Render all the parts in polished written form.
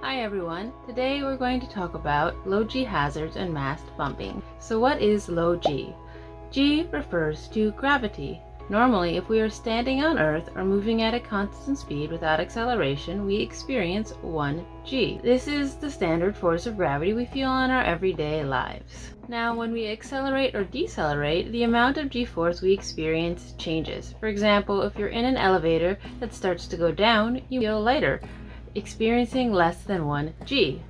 Hi everyone, today we're going to talk about low G hazards and mast bumping. So what is low G? G refers to gravity. Normally, if we are standing on Earth or moving at a constant speed without acceleration, we experience 1 G. This is the standard force of gravity we feel in our everyday lives. Now, when we accelerate or decelerate, the amount of G-force we experience changes. For example, if you're in an elevator that starts to go down, you feel lighter, experiencing less than 1 G.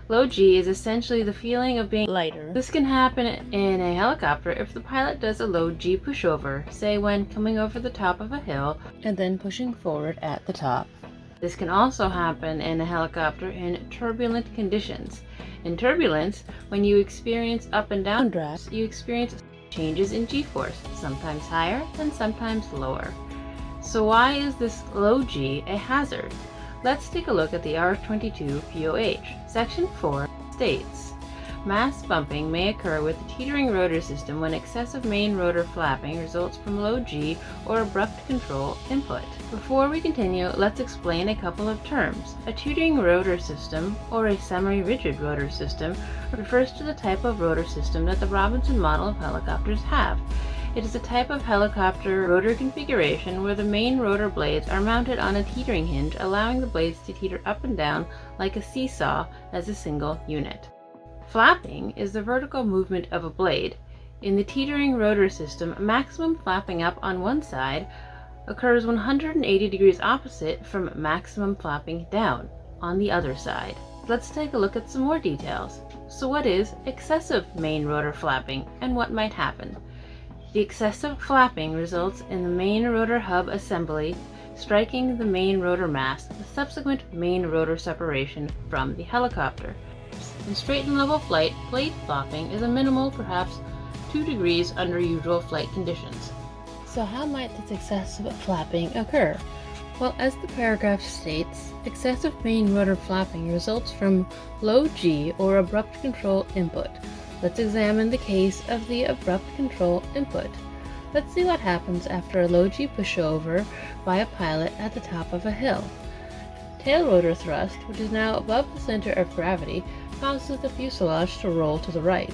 Low G is essentially the feeling of being lighter. This can happen in a helicopter if the pilot does a low G pushover, say when coming over the top of a hill and then pushing forward at the top. This can also happen in a helicopter in turbulent conditions. In turbulence, when you experience up and down drafts, you experience changes in G-force, sometimes higher and sometimes lower. So why is this low G a hazard? Let's take a look at the R22 POH. Section 4 states, "Mast bumping may occur with the teetering rotor system when excessive main rotor flapping results from low G or abrupt control input." Before we continue, let's explain a couple of terms. A teetering rotor system, or a semirigid rotor system, refers to the type of rotor system that the Robinson model of helicopters have. It is a type of helicopter rotor configuration where the main rotor blades are mounted on a teetering hinge, allowing the blades to teeter up and down like a seesaw as a single unit. Flapping is the vertical movement of a blade. In the teetering rotor system, maximum flapping up on one side occurs 180 degrees opposite from maximum flapping down on the other side. Let's take a look at some more details. So what is excessive main rotor flapping and what might happen? The excessive flapping results in the main rotor hub assembly striking the main rotor mast, with subsequent main rotor separation from the helicopter. In straight and level flight, blade flapping is a minimal, perhaps 2 degrees under usual flight conditions. So how might this excessive flapping occur? Well, as the paragraph states, excessive main rotor flapping results from low G or abrupt control input. Let's examine the case of the abrupt control input. Let's see what happens after a low G pushover by a pilot at the top of a hill. Tail rotor thrust, which is now above the center of gravity, causes the fuselage to roll to the right.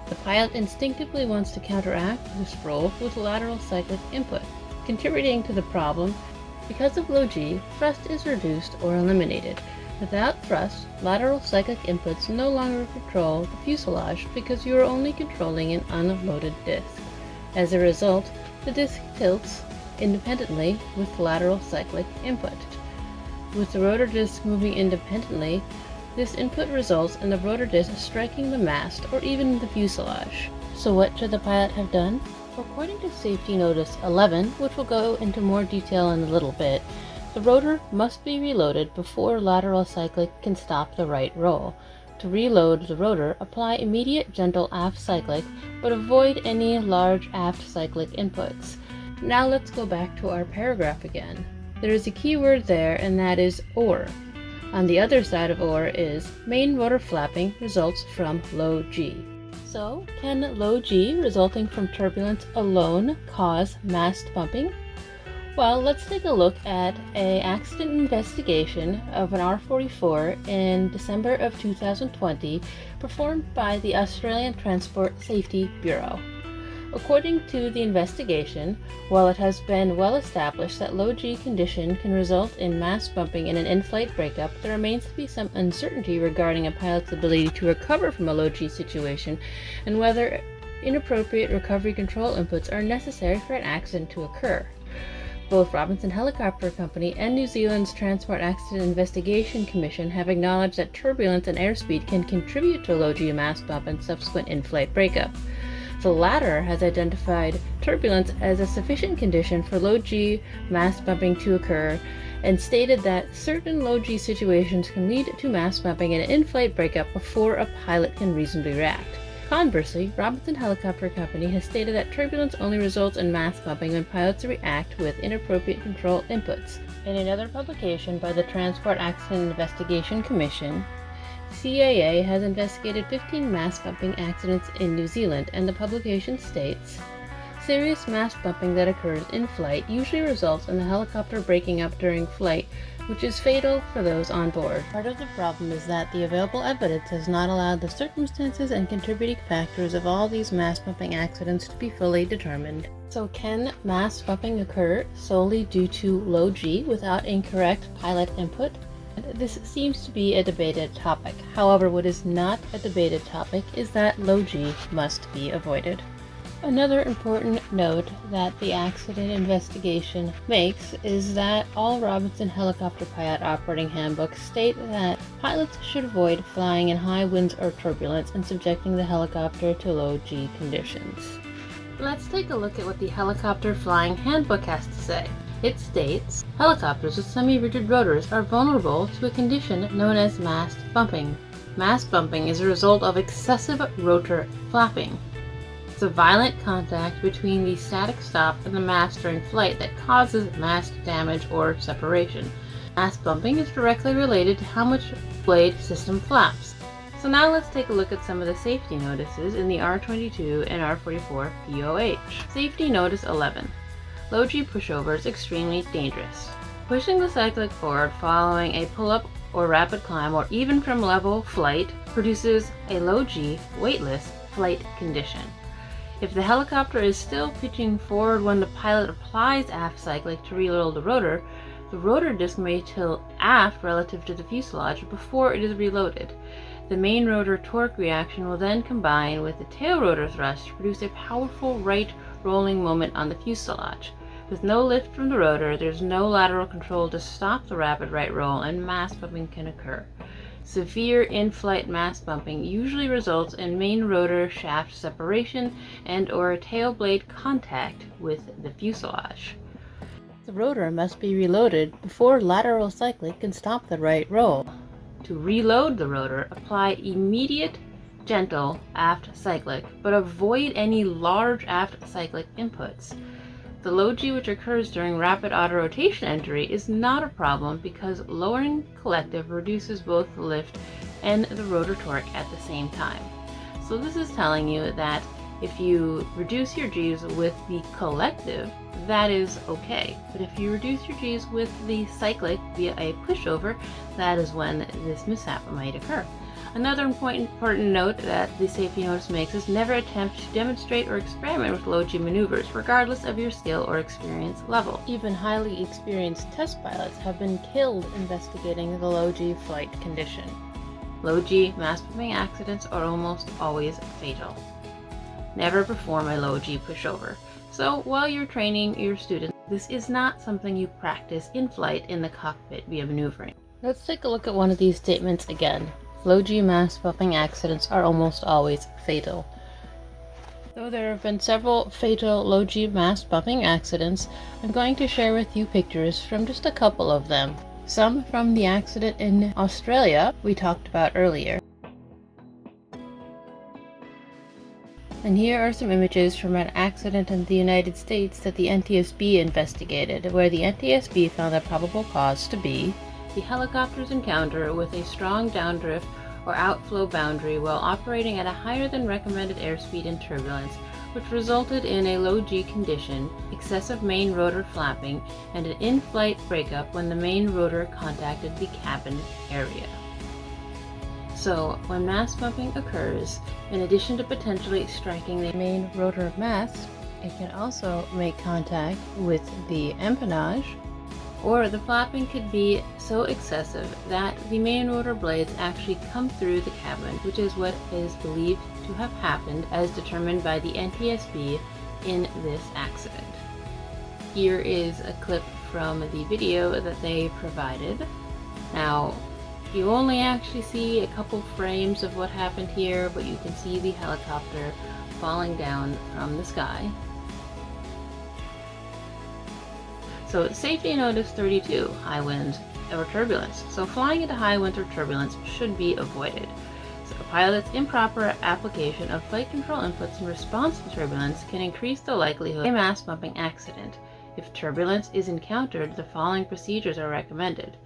The pilot instinctively wants to counteract this roll with lateral cyclic input. Contributing to the problem, because of low G, thrust is reduced or eliminated. Without thrust, lateral cyclic inputs no longer control the fuselage because you are only controlling an unloaded disc. As a result, the disc tilts independently with lateral cyclic input. With the rotor disc moving independently, this input results in the rotor disc striking the mast or even the fuselage. So what should the pilot have done? According to Safety Notice 11, which we'll go into more detail in a little bit, the rotor must be reloaded before lateral cyclic can stop the right roll. To reload the rotor, apply immediate gentle aft cyclic, but avoid any large aft cyclic inputs. Now let's go back to our paragraph again. There is a key word there, and that is or. On the other side of or is main rotor flapping results from low G. So, can low G resulting from turbulence alone cause mast bumping? Well, let's take a look at an accident investigation of an R44 in December of 2020 performed by the Australian Transport Safety Bureau. According to the investigation, while it has been well established that low G condition can result in mast bumping in an in-flight breakup, there remains to be some uncertainty regarding a pilot's ability to recover from a low G situation and whether inappropriate recovery control inputs are necessary for an accident to occur. Both Robinson Helicopter Company and New Zealand's Transport Accident Investigation Commission have acknowledged that turbulence and airspeed can contribute to low G mast bump and subsequent in-flight breakup. The latter has identified turbulence as a sufficient condition for low G mast bumping to occur and stated that certain low G situations can lead to mast bumping and an in-flight breakup before a pilot can reasonably react. Conversely, Robinson Helicopter Company has stated that turbulence only results in mast bumping when pilots react with inappropriate control inputs. In another publication by the Transport Accident Investigation Commission, CAA has investigated 15 mast bumping accidents in New Zealand, and the publication states, Serious mast bumping that occurs in flight usually results in the helicopter breaking up during flight which is fatal for those on board. Part of the problem is that the available evidence has not allowed the circumstances and contributing factors of all these mast bumping accidents to be fully determined. So can mast bumping occur solely due to low G without incorrect pilot input? This seems to be a debated topic. However, what is not a debated topic is that low G must be avoided. Another important note that the accident investigation makes is that all Robinson helicopter pilot operating handbooks state that pilots should avoid flying in high winds or turbulence and subjecting the helicopter to low G conditions. Let's take a look at what the helicopter flying handbook has to say. It states, helicopters with semi-rigid rotors are vulnerable to a condition known as mast bumping. Mast bumping is a result of excessive rotor flapping. It's a violent contact between the static stop and the mast during flight that causes mast damage or separation. Mast bumping is directly related to how much blade system flaps. So now let's take a look at some of the safety notices in the R22 and R44 POH. Safety Notice 11. Low G pushover is extremely dangerous. Pushing the cyclic forward following a pull-up or rapid climb or even from level flight produces a low G, weightless flight condition. If the helicopter is still pitching forward when the pilot applies aft cyclic to reload the rotor disc may tilt aft relative to the fuselage before it is reloaded. The main rotor torque reaction will then combine with the tail rotor thrust to produce a powerful right rolling moment on the fuselage. With no lift from the rotor, there's no lateral control to stop the rapid right roll, and mast bumping can occur. Severe in-flight mast bumping usually results in main rotor shaft separation and/or tail blade contact with the fuselage. The rotor must be reloaded before lateral cyclic can stop the right roll. To reload the rotor, apply immediate, gentle aft cyclic, but avoid any large aft cyclic inputs. The low G which occurs during rapid auto-rotation entry is not a problem because lowering collective reduces both the lift and the rotor torque at the same time. So this is telling you that if you reduce your G's with the collective, that is okay. But if you reduce your G's with the cyclic via a pushover, that is when this mishap might occur. Another important note that the safety notice makes is never attempt to demonstrate or experiment with low G maneuvers, regardless of your skill or experience level. Even highly experienced test pilots have been killed investigating the low G flight condition. Low G mast bumping accidents are almost always fatal. Never perform a low G pushover. So while you're training your students, this is not something you practice in flight in the cockpit via maneuvering. Let's take a look at one of these statements again. Low G mast bumping accidents are almost always fatal. Though there have been several fatal low G mast bumping accidents, I'm going to share with you pictures from just a couple of them. Some from the accident in Australia we talked about earlier. And here are some images from an accident in the United States that the NTSB investigated, where the NTSB found the probable cause to be the helicopter's encounter with a strong downdrift or outflow boundary while operating at a higher than recommended airspeed in turbulence, which resulted in a low G condition, excessive main rotor flapping, and an in-flight breakup when the main rotor contacted the cabin area. So, when mast bumping occurs, in addition to potentially striking the main rotor mast, it can also make contact with the empennage, or the flapping could be so excessive that the main rotor blades actually come through the cabin, which is what is believed to have happened as determined by the NTSB in this accident. Here is a clip from the video that they provided. Now, you only actually see a couple frames of what happened here, but you can see the helicopter falling down from the sky. So Safety Notice 32, high winds or turbulence. So flying into high winds or turbulence should be avoided. So a pilot's improper application of flight control inputs in response to turbulence can increase the likelihood of a mast bumping accident. If turbulence is encountered, the following procedures are recommended.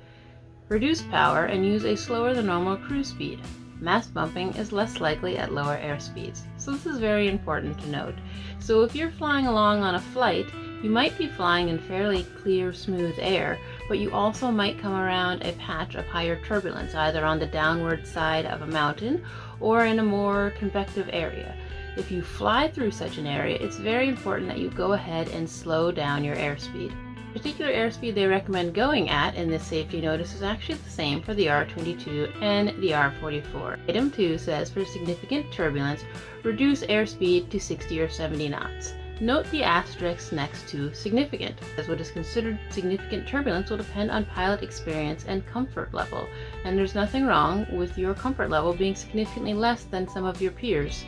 Reduce power and use a slower than normal cruise speed. Mast bumping is less likely at lower airspeeds. So this is very important to note. So if you're flying along on a flight, you might be flying in fairly clear, smooth air, but you also might come around a patch of higher turbulence, either on the downward side of a mountain or in a more convective area. If you fly through such an area, it's very important that you go ahead and slow down your airspeed. The particular airspeed they recommend going at in this safety notice is actually the same for the R22 and the R44. Item 2 says for significant turbulence, reduce airspeed to 60 or 70 knots. Note the asterisk next to significant, as what is considered significant turbulence will depend on pilot experience and comfort level, and there's nothing wrong with your comfort level being significantly less than some of your peers.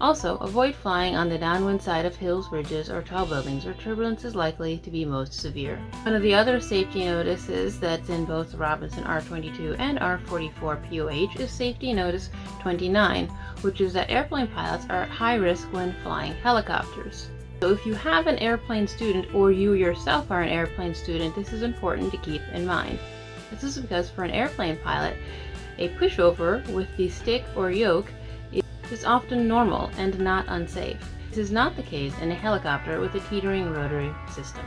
Also, avoid flying on the downwind side of hills, ridges, or tall buildings where turbulence is likely to be most severe. One of the other safety notices that's in both the Robinson R22 and R44 POH is Safety Notice 29, which is that airplane pilots are at high risk when flying helicopters. So if you have an airplane student or you yourself are an airplane student, this is important to keep in mind. This is because for an airplane pilot, a pushover with the stick or yoke is often normal and not unsafe. This is not the case in a helicopter with a teetering rotary system.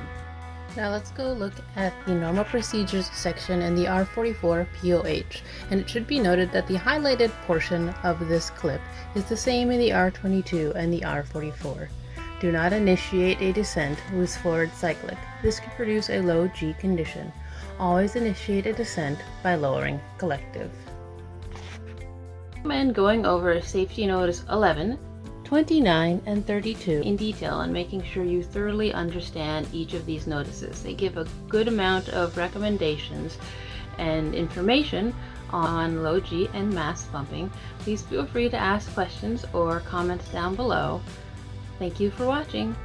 Now let's go look at the normal procedures section in the R44 POH, and it should be noted that the highlighted portion of this clip is the same in the R22 and the R44. Do not initiate a descent with forward cyclic. This could produce a low G condition. Always initiate a descent by lowering collective. And going over Safety Notice 11, 29, and 32 in detail and making sure you thoroughly understand each of these notices. They give a good amount of recommendations and information on low G and MAST bumping. Please feel free to ask questions or comment down below. Thank you for watching.